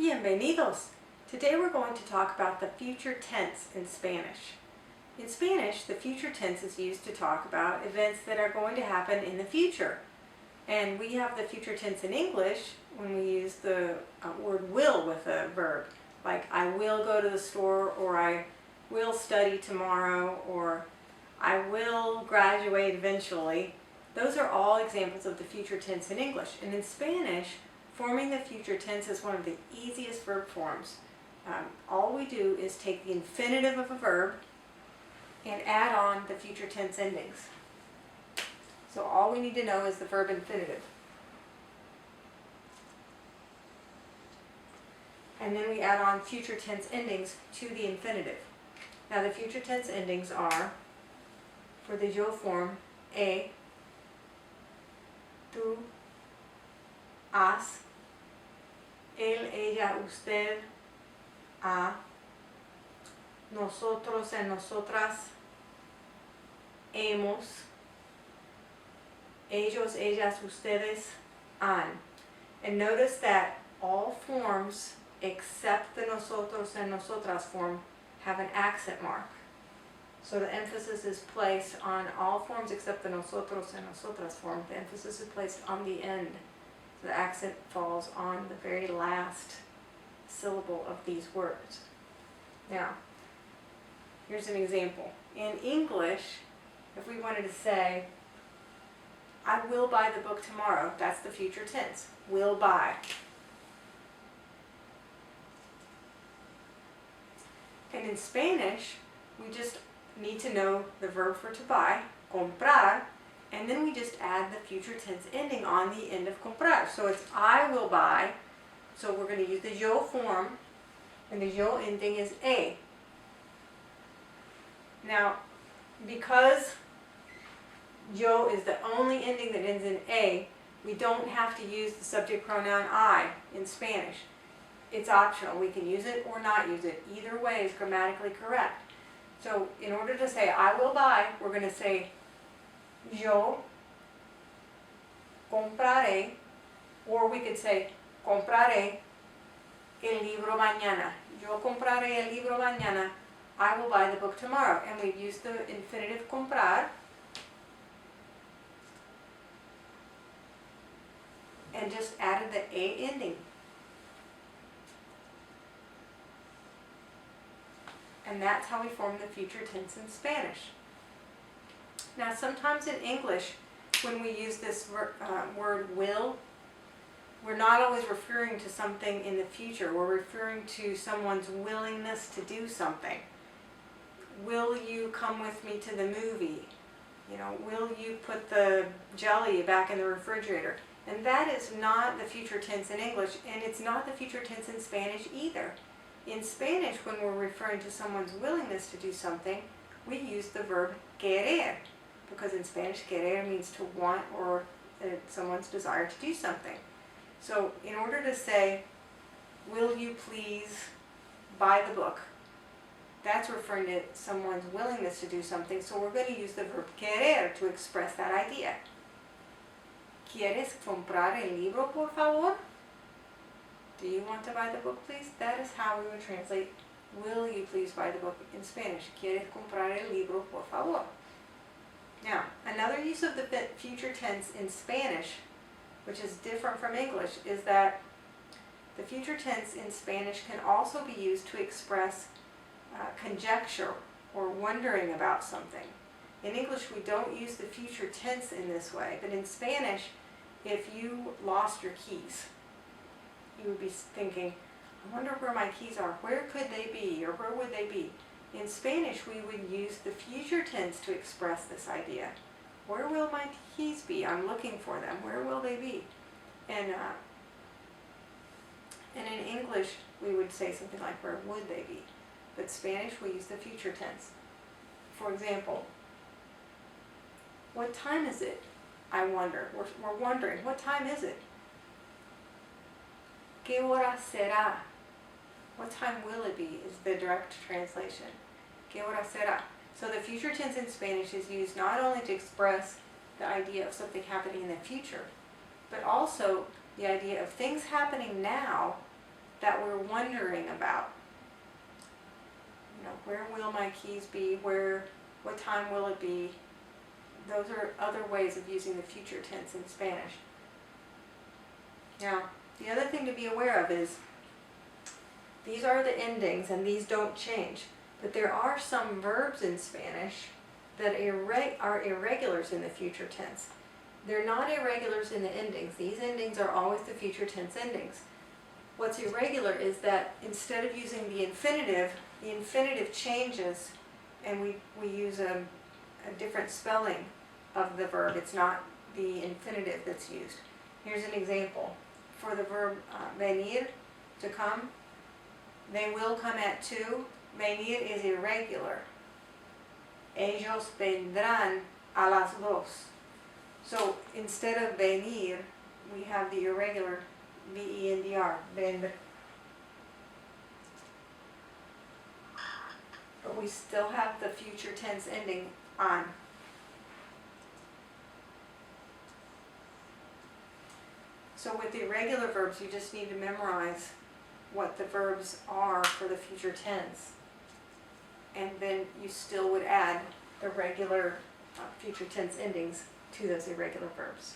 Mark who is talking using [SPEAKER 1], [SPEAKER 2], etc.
[SPEAKER 1] Bienvenidos! Today we're going to talk about the future tense in Spanish. In Spanish, the future tense is used to talk about events that are going to happen in the future. And we have the future tense in English when we use the word will with a verb. Like, I will go to the store, or I will study tomorrow, or I will graduate eventually. Those are all examples of the future tense in English. And in Spanish, forming the future tense is one of the easiest verb forms. All we do is take the infinitive of a verb and add on the future tense endings. So all we need to know is the verb infinitive. And then we add on future tense endings to the infinitive. Now the future tense endings are, for the yo form, he, tú, has, él, ella, usted, ha, nosotros and nosotras, hemos, ellos, ellas, ustedes, han. And notice that all forms except the nosotros and nosotras form have an accent mark. So the emphasis is placed on all forms except the nosotros and nosotras form. The emphasis is placed on the end. So the accent falls on the very last syllable of these words. Now, here's an example. In English, if we wanted to say, I will buy the book tomorrow, that's the future tense. Will buy. And in Spanish, we just need to know the verb for to buy, comprar, and then we just add the future tense ending on the end of comprar. So it's I will buy, so we're going to use the yo form, and the yo ending is a. Now, because yo is the only ending that ends in a, we don't have to use the subject pronoun I in Spanish. It's optional. We can use it or not use it. Either way is grammatically correct. So in order to say I will buy, we're going to say yo compraré, or we could say compraré el libro mañana. Yo compraré el libro mañana. I will buy the book tomorrow. And we've used the infinitive comprar and just added the a ending. And that's how we form the future tense in Spanish. Now, sometimes in English, when we use this word will, we're not always referring to something in the future. We're referring to someone's willingness to do something. Will you come with me to the movie? You know, will you put the jelly back in the refrigerator? And that is not the future tense in English, and it's not the future tense in Spanish either. In Spanish, when we're referring to someone's willingness to do something, we use the verb querer, because in Spanish, querer means to want or someone's desire to do something. So in order to say, will you please buy the book, that's referring to someone's willingness to do something, so we're going to use the verb querer to express that idea. ¿Quieres comprar el libro, por favor? Do you want to buy the book, please? That is how we would translate, will you please buy the book in Spanish. ¿Quieres comprar el libro, por favor? Now, another use of the future tense in Spanish, which is different from English, is that the future tense in Spanish can also be used to express conjecture or wondering about something. In English, we don't use the future tense in this way, but in Spanish, if you lost your keys, you would be thinking, I wonder where my keys are. Where could they be, or where would they be? In Spanish, we would use the future tense to express this idea. Where will my keys be? I'm looking for them. Where will they be? And in English, we would say something like, where would they be? But Spanish, we use the future tense. For example, what time is it? I wonder. We're wondering, what time is it? ¿Qué hora será? What time will it be is the direct translation. ¿Qué hora será? So the future tense in Spanish is used not only to express the idea of something happening in the future, but also the idea of things happening now that we're wondering about. You know, where will my keys be? What time will it be? Those are other ways of using the future tense in Spanish. Now, the other thing to be aware of is these are the endings and these don't change. But there are some verbs in Spanish that are irregulars in the future tense. They're not irregulars in the endings. These endings are always the future tense endings. What's irregular is that instead of using the infinitive changes and we use a different spelling of the verb. It's not the infinitive that's used. Here's an example. For the verb venir, to come, they will come at 2. Venir is irregular. Ellos vendrán a las 2. So instead of venir, we have the irregular V-E-N-D-R, vendre. But we still have the future tense ending on. So with the irregular verbs, you just need to memorize what the verbs are for the future tense. And then you still would add the regular future tense endings to those irregular verbs.